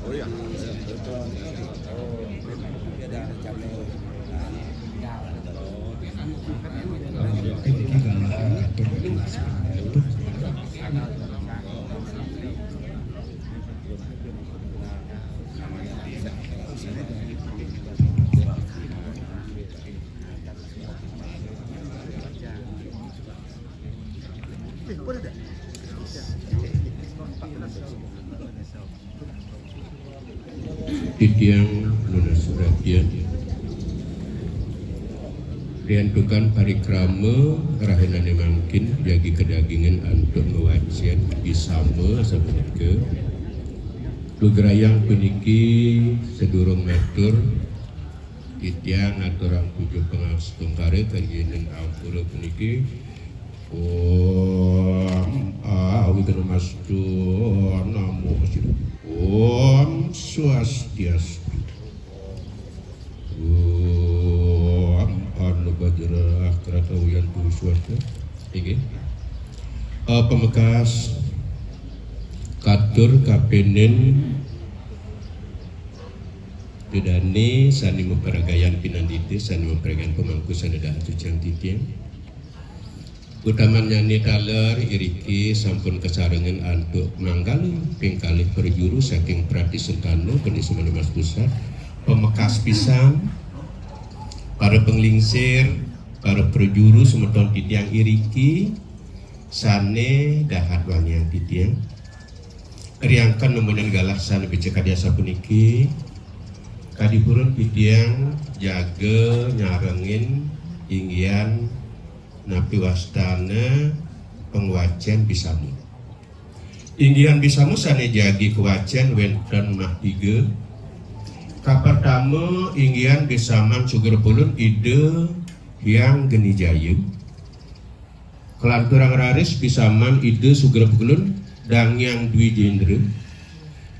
Oh ya. Titiang lunas suratian riantukan parikrama rahinane mangkin jagi kedagingan untuk ngewacian bisama sabenerke lugrayang puniki sedurung matur titiang aturang tujuh pengawas tungkare kajian ampura puniki awi kena mastu namo Om Swastiastu. Om Anu Badra Akrata Wiyantu Swasta. Iki. Pemekas katur kapenen Dedani sani memperagayan pinandite sani memperagayan pemangku sanada atucang titiang. Utamanya ni taler iriki sampun kesarengan antuk manggalu pengkalih perjuru saking Prati Sentano Pendesa Mas Pusat pemekas pisang para penglingsir para perjuru semeton titiang iriki sane dahat wangian titiang riangkan nemenan galah sane becekadia sapuniki kadipurun titiang jaga nyarengin inggian napi wastana pengwacian bisamu inggian bisamu sane jagi kewacian wenten mah 3 kapertama inggian bisaman suger pulun ide yang geni jayu kelanturang raris bisaman ide suger pulun dang yang dwi jendra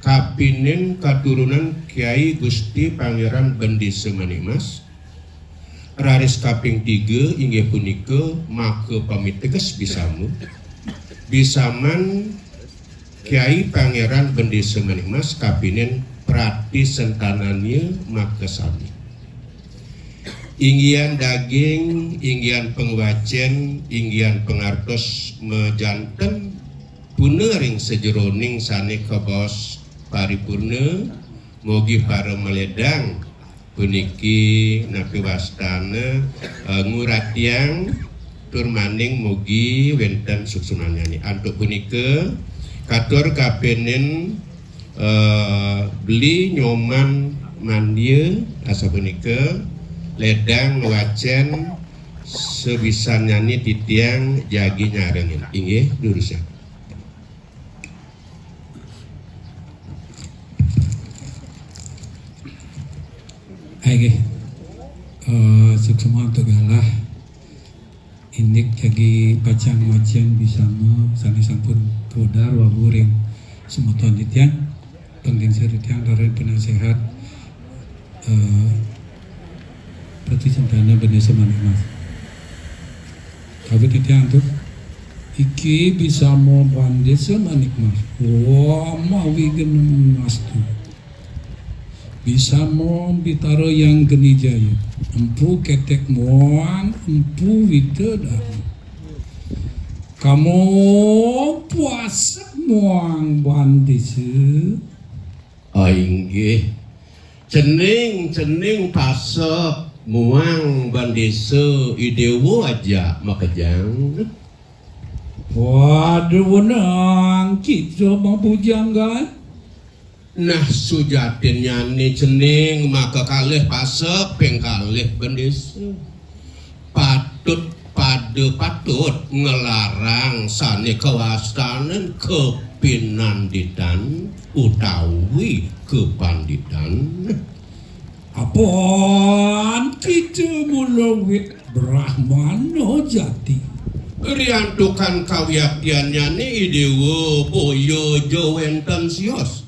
kapinen katurunan Kiai Gusti Pangeran Bendesa Manikmas raris kaping 3 inggih punika maka pamit teges bisamu bisaman Kiai Pangeran Bendesa Manikmas kapinen Prati Sentananya maka sami inggian daging inggian pengwacen inggian pengartos mejanten punering sejeroning sane kebos paripurna mugi para meledang puniki napi wastana nguratiang turmaning mugi wenten suksunanyani antuk punika katur kapenen beli nyoman mandia asa punika ledang wacen sebisanyani titiang jagi nyarengin inggih lurusnya Oke, semua untuk galah indik jagi bacaan wajian bisa sani sampun tudar waburing semoton titian penglingsir titian dari penasehat Prati Sentana Bendesa Manikmas tapi titian tuh iki bisa mau Bendesa Manikmas wah mawi geneng mastu bisa mau bitaro yang geni jaya empu ketek moang empu witedan kamu puasa moang bandise inggih cening pasok muang Bandesa idewo aja makajang waduh nang kita mampu janggal nah sujatin nyani cening maka kalih pasek pengkalih Bendesa patut ngelarang sane kewastanan kepinanditan utawi kepanditan Apaan kita mulawit Brahmana jati. Riantukan kawiaktiannya ni idewo boyo jawenten sios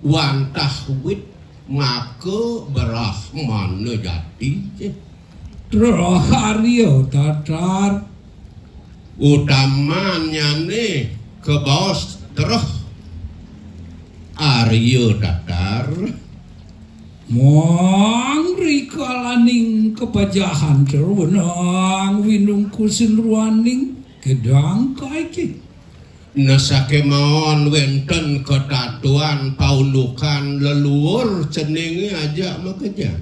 wantah wit maka Brahmana jati. Terhario tatar Utamanya nih ke bos terus Aryo datar Mang rikalaning kepajahan terwenang winung kusin ruaning kedang kaiki. nasake maon wenten ketatuan paundukan leluhur ceningi aja makeja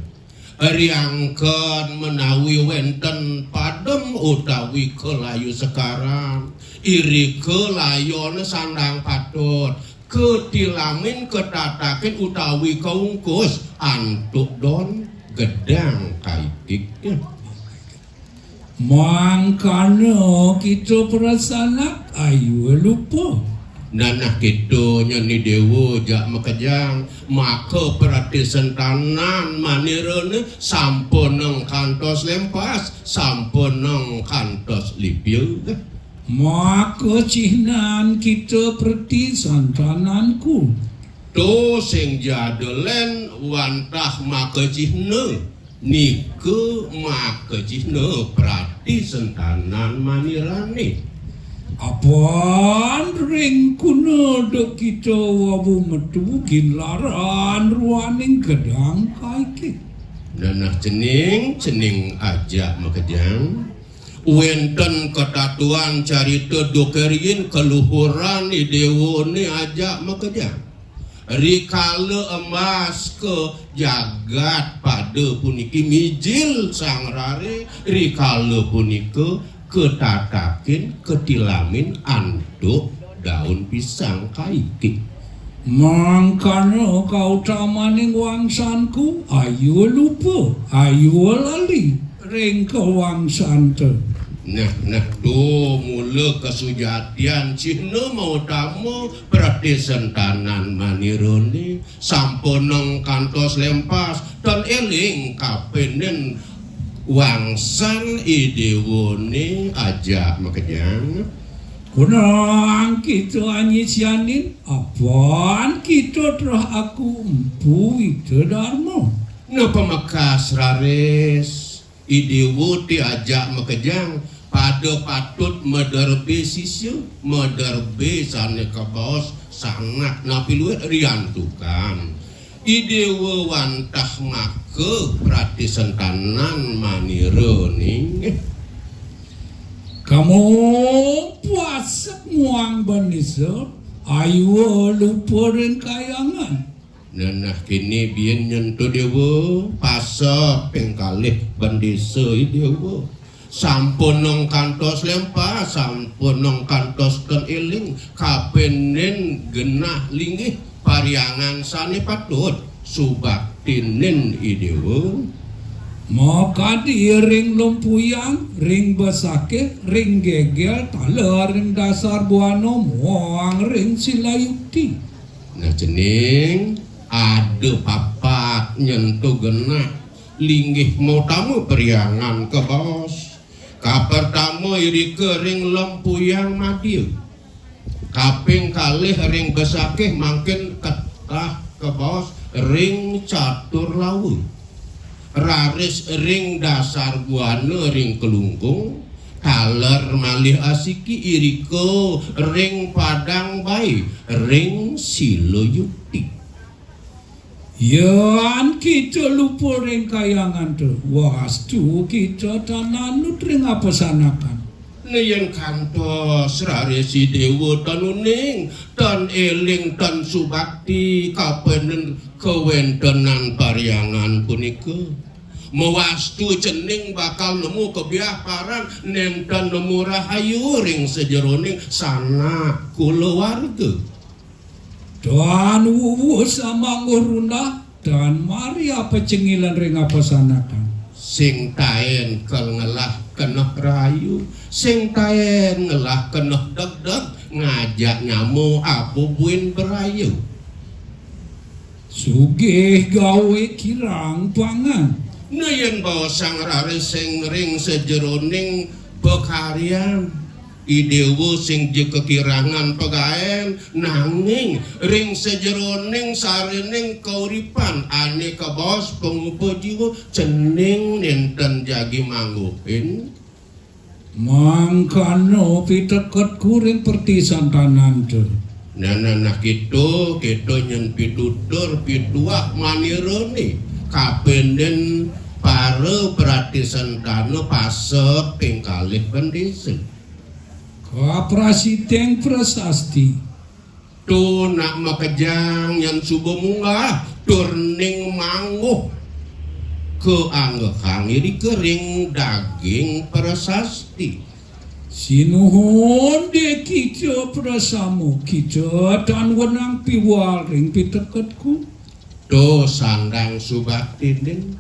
riangkeun menawi wenten padem utawi kelayu sekarang iri kelayona sandang patut ketilamin ketatakin utawi kaungkus antuk don gedang kaitik. Mangkana kita perasanak ayu lupa. Nanah gitu nyani dewo jak makajang maka pratisentanan manirene sampun nang kantos lempas sampun nang kantos lipieu. Maka cihnan kita perti santananku. To sing jadelen wantah maka cihne niku maka cihne pratisentanan manirane. Apaan ring kuno dok kita wabu metu ginlaran ruaning gedang kaiki. Nanah cening aja makajang wenten ketatuan carita dokerin keluhuran idewo ni aja makajang rikala emas ke jagat pada puniki mijil sang rare rikala punika ketatakin ketilamin anduk daun pisang kaiki. Mangkana kau tamaning wangsanku ayu lupa ayu lali ring kewangsan te. Nah do mula kesujatian cihna mau tamu pratisentanan manirone sampun nang kantos lempas dan eling kapenen wangsan idewone aja makajang Kunang kita anyisianin apaan kita terah aku empu itu dharma. na pamakas rares idewo ti aja makajang pada patut mederbe sisyo mederbe sane kabaos sangat napiluet riantukan idewo wantah make pratisentanan maniro ning Kamu puasa muang banisa ayu lupa ring kayangan. Nah kini biyen nyentuh dewa pasok pengkalih bandesa dewa sampun nang kantos lempas sampun nang kantos ten eling kapenen genah linggih pariangan sane patut subaktinen idewa. Maka di ring lumpuyang, ring besake, ring gegel, tala ring dasar buano, muang ring silayukti. Nah cening ada papat nyentuh genah linggih mau tamu periangan ke bos kapertama iri ke ring lempuyang madiu kaping kalih ring besakeh mangkin ketah ke bos ring catur lawu raris ring dasar buana ring kelungkung taler malih asiki iriko ring padang bayi ring siloyukti. Yan kita lupa ring kayangan tu. Wastu kita tananut ring apa sanakan. Nayan kantos raresi dewa tanuning tan eling tan subakti kapenen kewentenan pariangan punika mewastu cening bakal nemu kebiaparan nenten nemu rahayu ring sejeroning sana kulawarga Dan wuwu sama ngurunda dan mari apa cengilan ring apa sanakan. sing taen kal ngelah keneh rahayu sing taen ngelah keneh deg-deg ngajak nyamu apu buin berayu. sugih gawe kirang pangan. Yen bawa sang raris sing ring sejeroning pekaryan idewo sing je kekirangan pegaen nanging ring sejeroning sarining kauripan ane kebos pengupa jiwa cening nenten jagi manggupin mangkano piteket kuring pertisan tanan tu. Nah gitu nyen pitutur pituak manironi kapenden para peratisan tano pasek pingkalih pendisi kaprasiteng prasasti tu nak makejang yang subuh munggah turning mangguh ke anggekang iri kering daging prasasti sinuhun de kico prasamu kico tan wenang piwal ring piteketku tu sandang subaktinin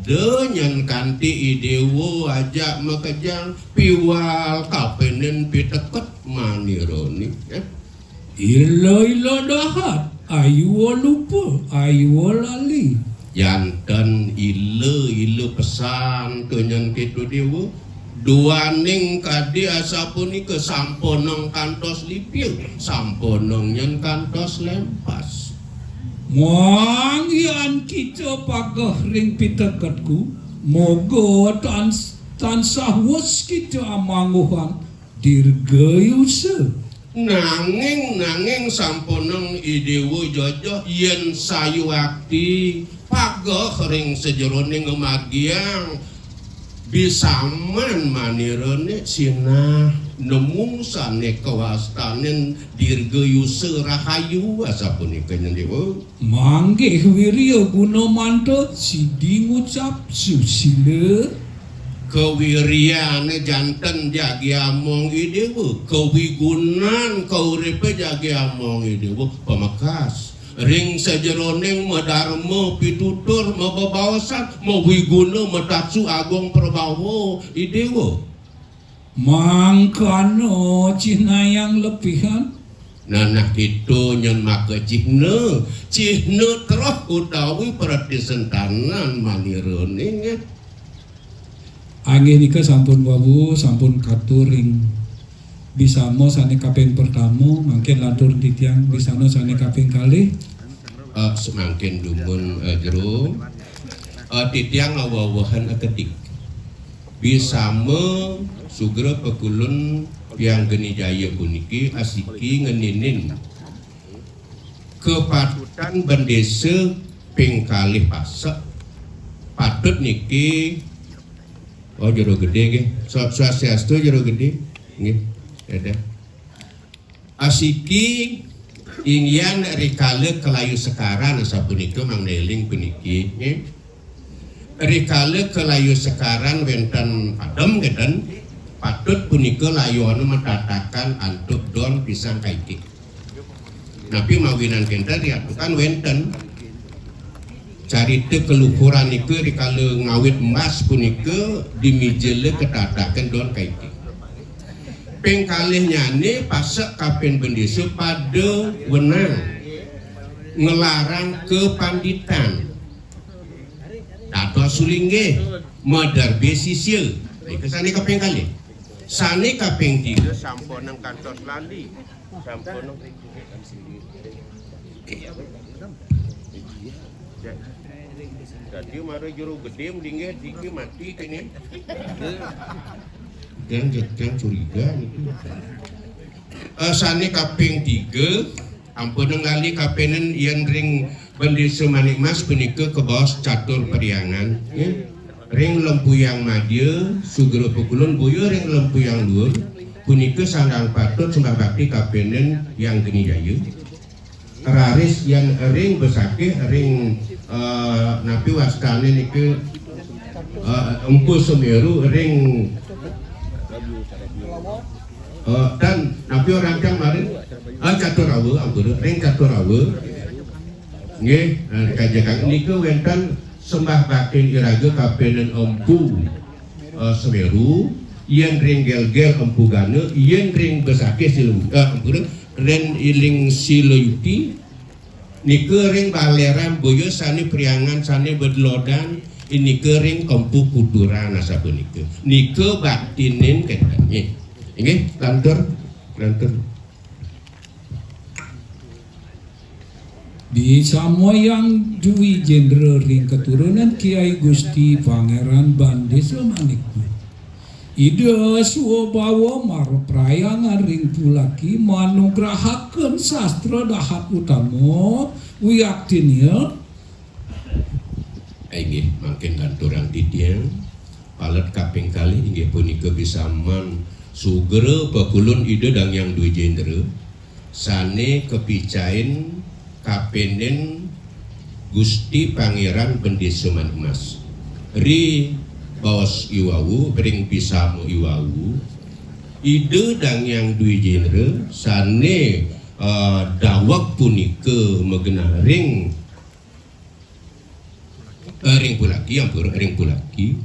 denyen kanti idewo ajak makejang piwal kapenen piteket manironi ilo dahat ayu lupa ayu lali jantan ilo pesan kenyen kitu dewo duaning kadi asapuni ke samponong kantos lipil samponong nyen kantos lempas mangyan kita pagah ring piteketku moga tansah wes kita amanguhan dirgayuse nanging samponong idewo jojo yen sayu akti pagah ring sejeroning ngemagiang bisaman manirone sinah nemung sane kawastanen dirgayuse rahayu asapunika nyendewo manggih wirya guna manto sidi ngucap susile kewiryane janten jagi among idewo kewigunan kauripe jagi among idewo pamakas ring sejeroning madarma pitutur mababawasan mawiguna matatsu agong prabawo idewo mangkano cihna yang lebihan nanah itu nyen maka cihna terus utawi pratisentanan manironing angin nika sampun wawu sampun katuring bisamo sane kaping pertama mangkin lantur titiang bisano sane kaping kalih semangkin dumun jero titiang awawahan ketik bisamo sugra pekulun yang geni jaya puniki asiki ngeninin kepatutan bendese ping kalih pasek patut niki jero gede nggih swastiastu jero gede nggih ada asiki ingyan rikale kelayu sekaran sapunika mangneling puniki nggih rikale kelayu sekaran wenten padem ngeten patut punika layuana matatakan antuk don pisang kaiki napi mawinan kenta diatukan wenten carita keluhuran iku rikale ngawit emas punika dimijele ketatakan don kaiki ping kalih nyane pasek kapin bendesa pada wenang ngelarang kepanditan atau sulingge madar besisya iku sane kaping kalih sane kaping 3 samponeng kantos lali samponeng jadi mara juru gede mendingnya diki mati kene dan curiga itu sane kaping 3 ampun ngali kapenen yen ring bendesa Manikmas punika ke bawah catur periangan ring lempuyang madya sugro pekulun boyo ring lempuyang luhur punika sandang patut sembah bakti kapenen yang geni jaya raris yang ring besake ring napi wastane niku empu Semeru ring dan napi orang kang marin Caturawa ampun ring Caturawa nggih kajekan niku wenten sembah bakti iraga kapenen empu Semeru yen ring gel-gel empu gana yen ring besake silu ampun ren iling sileuti Nike ring baleran boyo sani priangan sani bedlodan ini kering kompu kuduran asa punike. Nike batinin ketanya. Inggih, lantur. Bisa moyang Dwi Jenderal ring keturunan Kiai Gusti Pangeran Bandesa Manikmat. Ide suwabawa marprayangan ring pulaki manugrahaken sastra dahat utama wiyaktinya. Inggih makin lanturang didiang palet kaping kali inggih punika bisa man sugere pekulun ide dang yang Dwi Jenderal sane kepicain kapenen Gusti Pangeran Bandesa Manikmas ri baos iwawu ring pisamu iwawu ide dang yang Dwi Jenderal sane dawak punika megena ring pulaki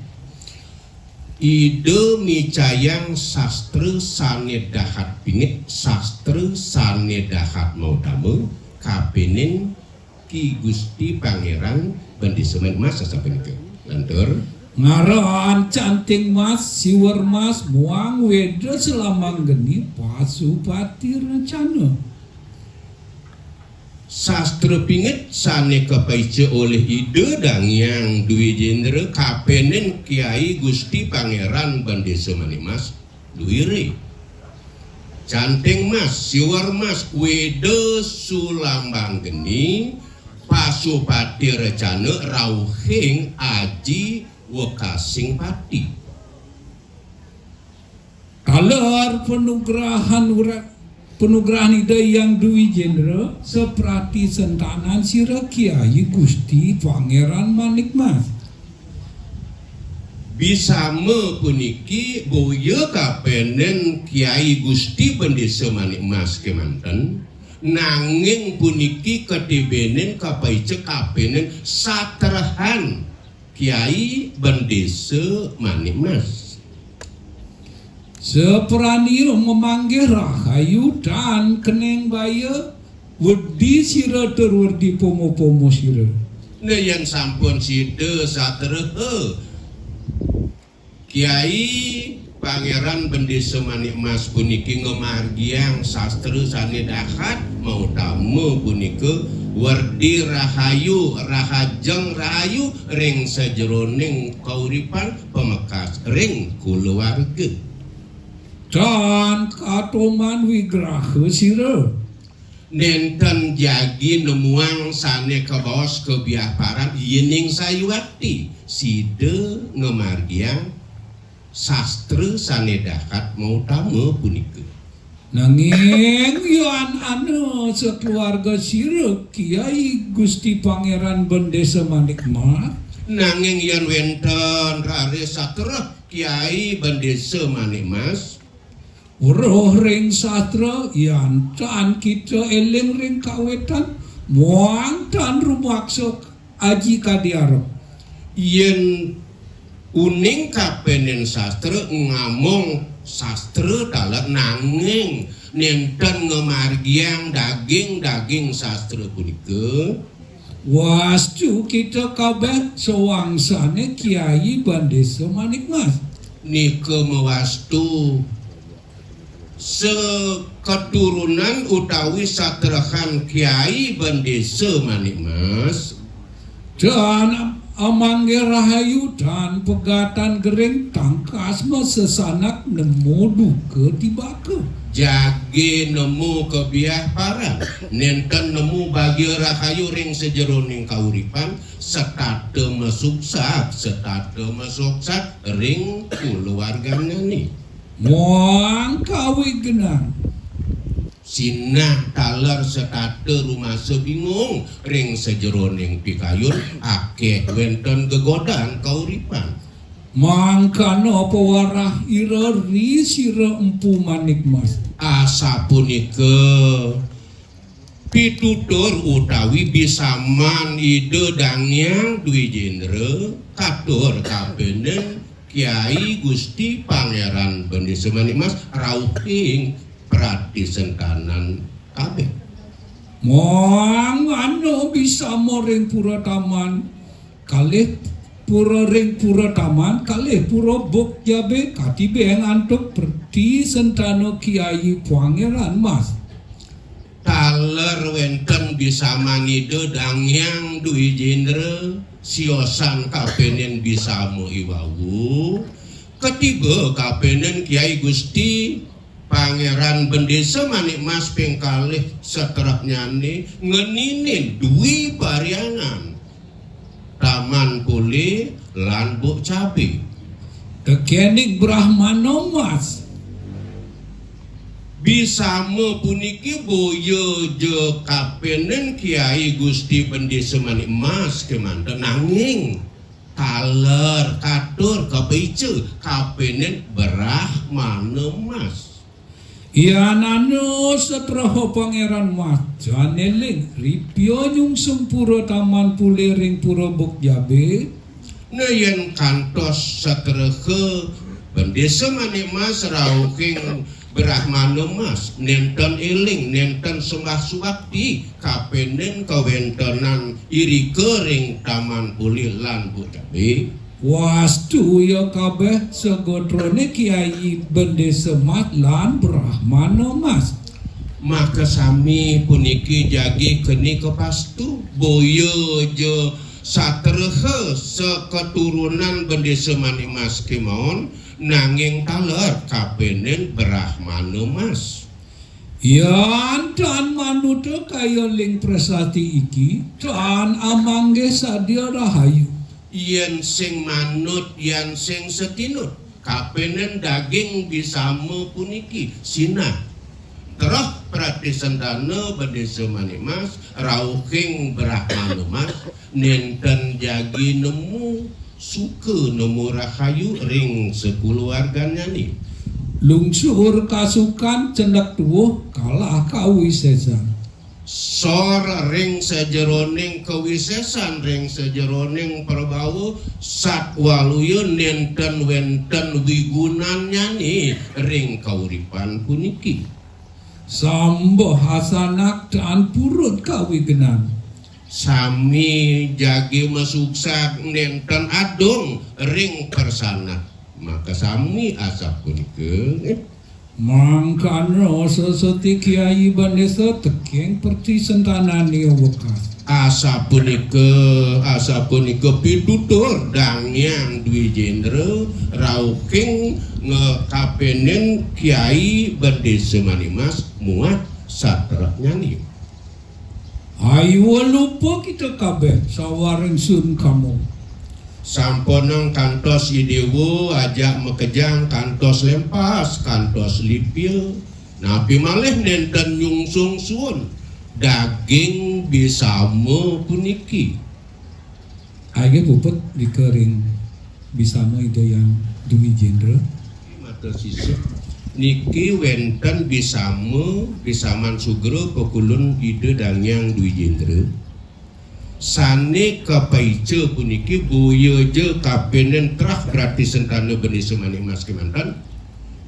ide micayang sastra sane dahat pingit sastra sane dahat mautama kapenen Ki Gusti Pangeran Bandesa Manikmas sasapunika lantur Ngaraan canting mas siwer mas muang weda selamang geni pasupati rencana. Sastra pingit sane kepaice oleh ide dang yang Dwi Jenderal kapenen Kiai Gusti Pangeran Bandesa Manikmas duwire canting mas siwar mas wede sulambang geni pasupati recana rauhing aji wekasing pati Kalar penugrahan ide yang Dwi Jenderal seperti sentanan sira Kiai Gusti Pangeran Manikmas. Bisa puniki boya kapenen Kiai Gusti Bandesa Manikmas kemanten nanging puniki ketibenen kapaice kapenen satrahan Kiai Bandesa Manikmas seperani memanggil rahayu dan keneng baya wedi sira terwerdi pomo-pomo sira ne yang sampun sida satrahe Kiai Pangeran Bandesa Manikmas puniki ngamargiang sastra sane dahat mautama punika werdi rahayu rahajeng rahayu ring sajeroning kauripan pemekas ring kulawarga dan katoman wigraha sira nenten jagi nemuang sane kebaos kebiaparan yening sayuati sida ngamargiang sastra sane dahat mautama punika nanging yan sekeluarga sira Kiai Gusti Pangeran Bandesa Manikmat nanging yan wenten rare sastra Kiai Bandesa Manikmas roh ring sastra yan tan kita eling ring kawetan muang tan rumaksa aji kadiarep yen uning kapenen sastra ngamong sastra dalat nanging nenten ngamargiang daging sastra punika wastu kita kabeh sawangsane Kiai Bandesa Manikmas nika mewastu seketurunan utawi satrahan Kiai Bandesa Manikmas dan amangge rahayu dan pegatan gering tangkas sesanak nemu duka tibake jage nemu kebiah parang nenten nemu bagi rahayu ring sejeroning kauripan setate mesuksak ring keluarganya nih muang kawi genang sinah taler setate rumah sebingung ring sejeroning pikayun akeh wenten gegodan kauripan mangkana pewarah ira ri sira Empu Manikmas asa punika pitutur utawi bisaman ide dangyang Dwi Jenderal katur kapenen Kiai Gusti Pangeran Bandesa Manikmas rauhing prati sentanan kabeh Moang anu bisa ring pura taman kalih pura ring pura taman kalih pura buk jabe katibe yang antuk perti sentano Kiai Pangeran Mas. Taler wenten bisa manide dangyang dui jendre siosan kapenen bisa mo iwawu ketiba kapenen Kiai Gusti Pangeran Bendesa Manik Mas pengkalih seterap nyane ngeninin dui pariangan Taman Pule lan Buk Cabe Kekenik Brahmano Mas bisa puniki boyo je kapenen Kiai Gusti Bendesa Manik Mas kemanten nanging taler katur kepeice kapenen Brahmano Mas. Iya nano setraho Pangeran Mas janeling ripio nyungsung pura Taman Pule ring pura Buk Jabe Neyen kantos setrahe Bendesa Manik Mas rauking Brahmano Mas nenten eling nenten sembah suwakti kapenen kawentenan iri kering Taman Pule lan Buk Cabe. Wastu ya kabeh segodrone Kiai Bendesa Mas lan Brahmano Mas. Maka sami puniki jagi keni kepastu boyo je satrehe seketurunan Bendesa Manik Mas kemawon nanging taler kapenen Brahmano Mas. Ya dan manuta kaya ling prestasi iki dan amangge sadia rahayu. Yen sing manut yen sing setinut kapenen daging bisa puniki sinah terus pratisendana Bendesa Manik Mas rauking Brahmano Mas nenten jagi nemu suka nemu rahayu ring sekuluarganya nih Lungsur kasukan cendak tuwuh kalah kawisesan. Sor ring sejeroning kewisesan ring sejeroning perbawu satwaluyo nenten wenten wigunannya nih ring kauripan puniki Sambo hasanak dan purut kawigenan sami jagi masuksak nenten adong ring persanak maka sami asap puniki mangkano seseti Kiai Bendesa tekeng perti sentanani wekas. Asa punika pitutur dangyang dwi jendre rauking ngekapenen Kiai Bendesa Manik Mas muat satrap nyanyi. Ayo lupa kita kabeh sawaring sun kamu. Samponang kantos idewo ajak mekejang kantos lempas kantos lipil napi malih nenten nyungsung suun daging bisa puniki Aige puput di kering bisa itu yang dui jendra mata sisuk niki wenten bisaman sugro pekulun ide dangyang dui jendra sane kapaice puniki boyo je kapenen trah gratis sentana Bendesa Manik Mas kemantan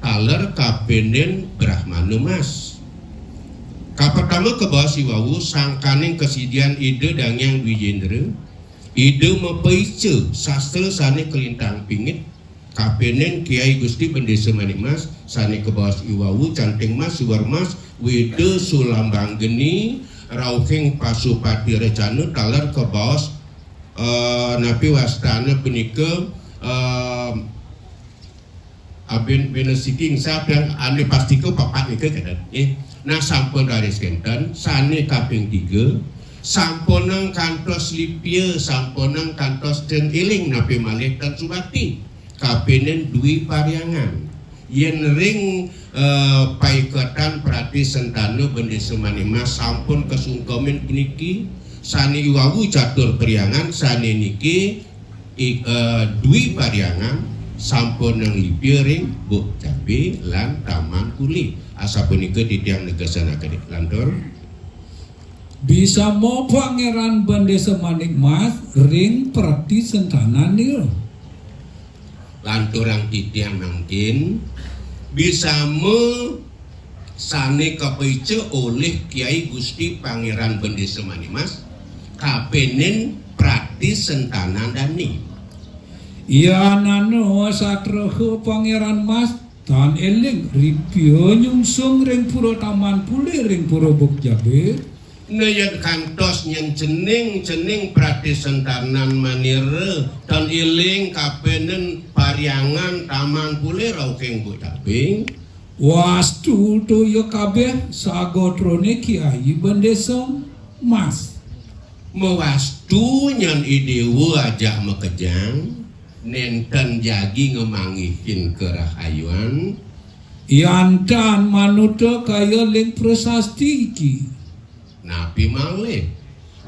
taler kapenen Brahmano Mas kapatama ke bawah siwawu sangkaning kesidian ide dangyang dwi jendre ide mepaice sastra sane kelintang pingit kapenen Kiai Gusti Bendesa Manik Mas sane ke bawah siwawu canting Mas suwar Mas wede sulambang geni rauking pasupati recana taler ke bawah napi wastana punika abin benesiking sabang ane pasti ke papat nika kan nah sampun dari skenten sane kaping 3 sampunang kantos lipia sampunang kantos den iling napi malih dan subati kapenen dui pariangan yen ring paikatan prati sentana Bendesa Manik Mas sampun kesungkomen puniki sane iwawu catur periangan sane niki dui pariangan sampun nang lipia ring Buk Cabe lan Taman Pule asa punika titiang negasanaken lantur bisa mau Pangeran Bendesa Manik Mas ring prati sentana nil lanturang titiang mangkin bisa sane kapaice oleh Kiai Gusti Pangeran Bendesa Manimas kapenen prati sentanan dani. Ya nano satroho Pangeran Mas tan eling ripio nyungsung ring pura Taman Pule ring pura Bukjabe. Neyen kantos yang cening prati sentanan manire tan eling kapenen pariangan Taman Pule raukeng Bukjabe. Wastu toyo kabeh sagotrone Kiai Bendesa Mas. Mewastu nyan idewu aja mekejang nenten jagi ngemangihin kerahayuan Yantan manuto kaya ling prasasti iki. napi malih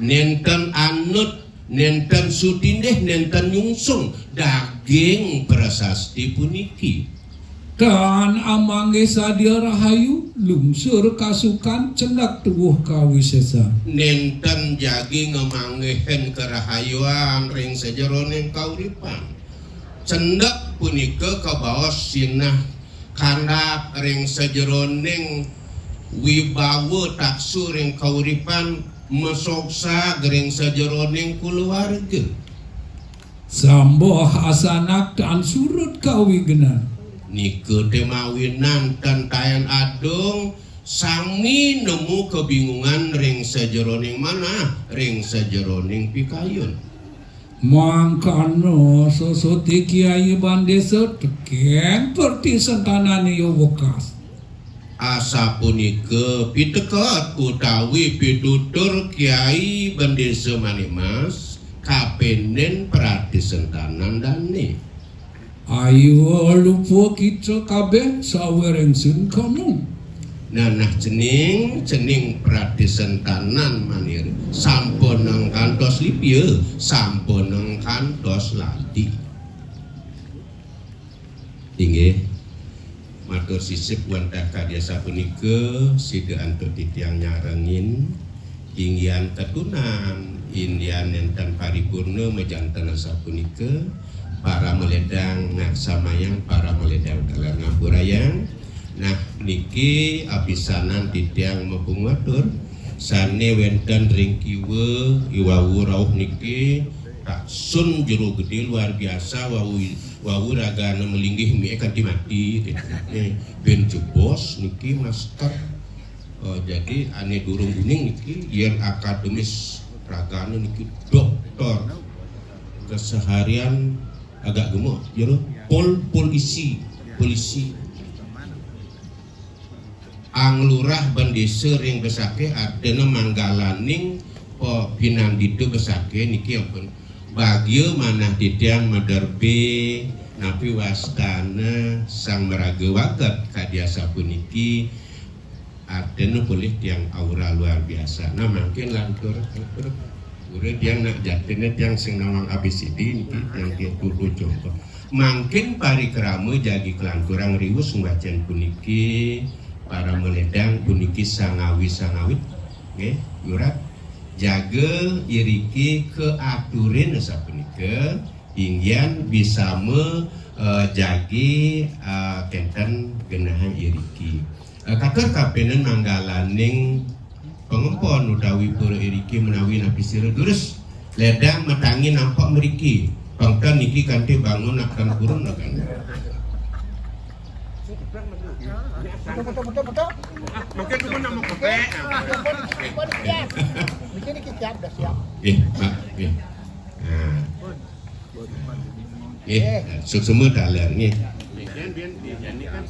nenten anut nenten sutindeh nenten nyungsung daging prasasti puniki. Dan amange sadia rahayu lungsur kasukan cendak tuwuh kawisesan. Nenten jagi ngemangihin kerahayuan ring sajeroning kauripan. Cendak punika kabaos sinah kandak ring sajeroning wibawa taksu ring kauripan mesoksa ring sajeroning kulawarga. Sambo hasanak dan surut kawigenan. Nike temawinan tentayan adung sami nemu kebingungan ring sajeroning mana ring sajeroning pikayun. Mangkano sosoti Kiai Bendesa teken perti sentanane yo wekas. Asa punika pitekat utawi pitutur Kiai Bendesa Manimas kapenen prati sentanan dani. Ayo lupa kita kabeh sawerengsun kono. Nanah cening prati sentanan manir sampun nang kantos lipie sampun nang kantos lati. Inggih matur sisip wonten kadya punika sida antut titiang nyarengin inggian ketunan indian enten paripurna mejanten sapunika para meledang ngaksamayang para meledang dalar ngapurayang. Nah niki apisanan titiang mempung matur sane wenten ring kiwe iwawu rauh niki taksun jero gede luar biasa wawu ragana melinggih mie kanthi mati ben jebos niki master. Jadi ane durung kuning niki yen akademis ragana niki doktor keseharian agak gemuk jero polisi anglurah Bendesa ring besake adena manggalaning pinandido besake niki ampun bagio manah titiang maderbe napi wastana sang meraga wagat kadya sapuniki adena boleh tiang aura luar biasa. Nah mungkin lantur urip yang nak jatine tiang sing nawang ABCD niki yang dia turu contoh. Mungkin parikrama jagi kelanturang riwus ngbacan puniki para meledang puniki sangawit nggih yurat jaga iriki keaturin sapunika inggian bisa jagi kenten genahan iriki. Katur kapenen manggalaning pengempon utawi pura iriki menawi napi sira durus ledang metangi nampak meriki pangkan niki kanthi bangun akan kurun akan Mungkin cuma nama kopi. Mungkin ini siap, dah siap. Pak nah suk semua dalan nggih. Biar ini kan